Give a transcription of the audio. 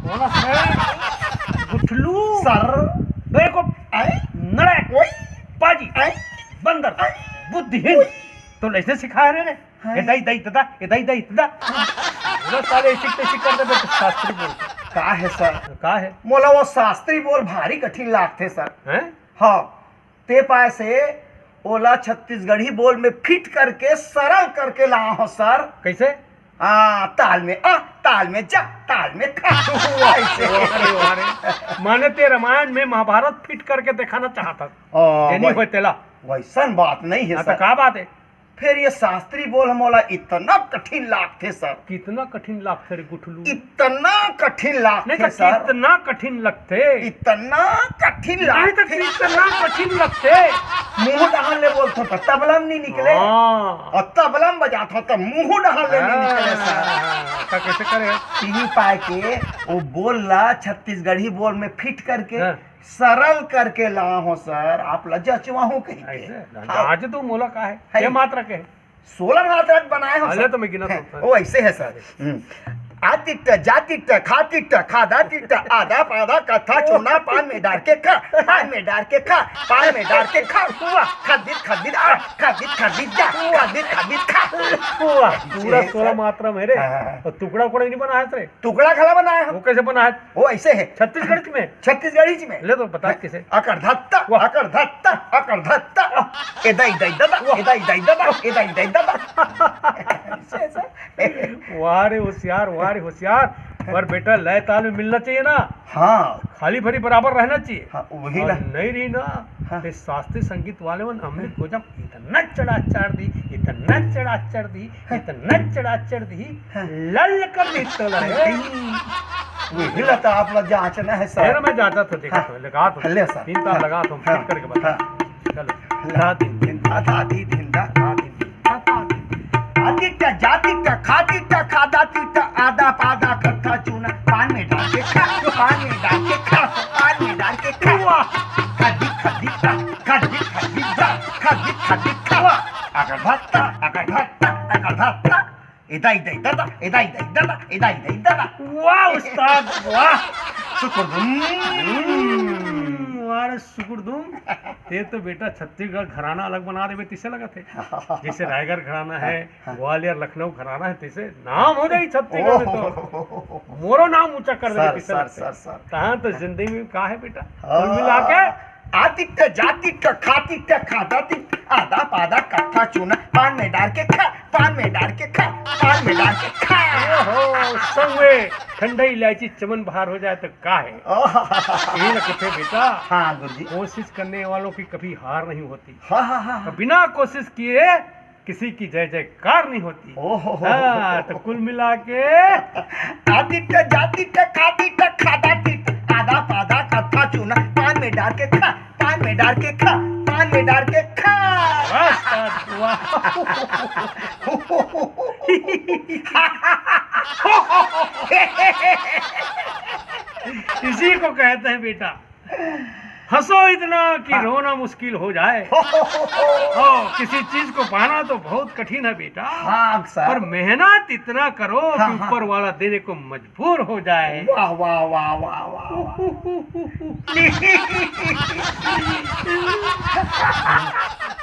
कोण असं गुठलू सर बेवकूफ नड़ैक पाजी बंदर बुद्धिहीन तो ऐसे सिखाया रे इदाई दई तदा इदाई दई तदा वो साले शिकते शिकर दे शास्त्री बोल का है सर? का है मोला वो शास्त्री बोल भारी कठिन लागते सर। हैं हाँ ते पाए से ओला छत्तीसगढ़ी बोल में फिट करके सरल करके ला हो सर। कैसे ताल में ताल में जा ताल में खा ऐसे। माने ते रामायण में महाभारत फिट करके दिखाना चाहता नहीं होते ला वैसन बात नहीं है सर। का बात है फिर ये शास्त्री बोल मोला इतना कठिन लागते सर। कितना कठिन लगते रे गुठलू इतना कठिन नहीं लागते तो सर। कितना कठिन लगते इतना कठिन नहीं तो लागते कितना कठिन लगते मुंह डहाल ले बोलते तो तबलम नहीं निकले और तबलम बजाते तो मुंह डहाल ले नहीं निकले सर। का कैसे करे टीवी पाए के वो बोल ला छत्तीसगढ़ी बोल में फिट करके हाँ। सरल करके ला हो सर। आप लज्जा चुवाहू कहीं ऐसे हाँ। आज तो मोला का है है। ये मात्रा के है 16 मात्रक बनाए हो अरे सर। तो मैं गिना तो वो ऐसे है सर। आतिट्ट जातिट्ट खातिट्ट खादातिट्ट आधा पाधा कथा चूना पान में डाल के खा पान में डाल के खा पान में डाल के खा हुआ खदित खदित खदित खदित जा खदित खदित खा पूरा 16 मात्रा में रे हाँ। और टुकड़ा उकड़ा नहीं बनाया रे टुकड़ा खड़ा बनाया वो हम। कैसे बनाया वो ऐसे है छत्तीसगढ़ में छत्तीसगढ़ी में। ले तो बता कैसे अकर धत्ता एदा इदा इदा एदा इदा इदा एदा इदा इदा। वाह रे होशियार पर बेटा लय ताल में मिलना चाहिए ना हाँ खाली भरी बराबर रहना चाहिए हाँ वही और ना। नहीं रही ना हाँ। ते शास्त्रीय संगीत वाले मन हमने को जब इतना चढ़ा चढ़ दी इतना चढ़ा चढ़ दी इतना चढ़ा चढ़ दी हाँ। लल कर दी तो लगे वही लता आप लोग जांचना है तेरा सर। मैं जाता था देखा तो लगा तो ले सर। 3 तार लगा तो हाँ। फिट करके बता हाँ। चलो ला दिन धिंदा दादी धिंदा ला दिन आतिट्ट जातिट्ट खातिट्ट खादातिट्ट आधा पाधा कथा चूना पान में डाल के खा पान में डाल के खा पान में डाल के खा खदी खदी खदी खदी जा खदी खदी खा अगर धत्ता इदा इदा इदा इदा इदा इदा इदा इदा इदा। वाह उस्ताद वाह वाह शुक्र ते तो बेटा छत्तीसगढ़ घराना अलग बना देवे तिसे लगा थे जैसे रायगढ़ घराना है ग्वालियर लखनऊ घराना है तिसे नाम हो जाए छत्तीसगढ़ में तो मोरो नाम ऊंचा कर देवे तिसे लगते तहां तो जिंदगी में का है बेटा कुल मिला के आतिट्ट जातिट्ट खातिट्ट खादातिट्ट आधा पाधा कथा चूना पान में डाल के खा पान में डाल के खा पान में डाल के खा। ओहो संग में ठंडा इलायची चमन बाहर हो जाए तो का है यही ना कहते बेटा हाँ गुरुजी। कोशिश करने वालों की कभी हार नहीं होती हाँ बिना कोशिश किए किसी की जय जयकार नहीं होती ओहो तो कुल मिला के आतिट्ट जातिट्ट खातिट्ट खादातिट्ट आधा पाधा कथा चूना पान में डाल के खा पान में डाल के खा पान में डाल के खा। इसी को कहते हैं बेटा हंसो इतना कि रोना मुश्किल हो जाए किसी चीज को पाना तो बहुत कठिन है बेटा हाँ सर। पर मेहनत इतना करो कि हाँ। ऊपर वाला देने को मजबूर हो जाए वाह वाह वाह वाह वाह वाह।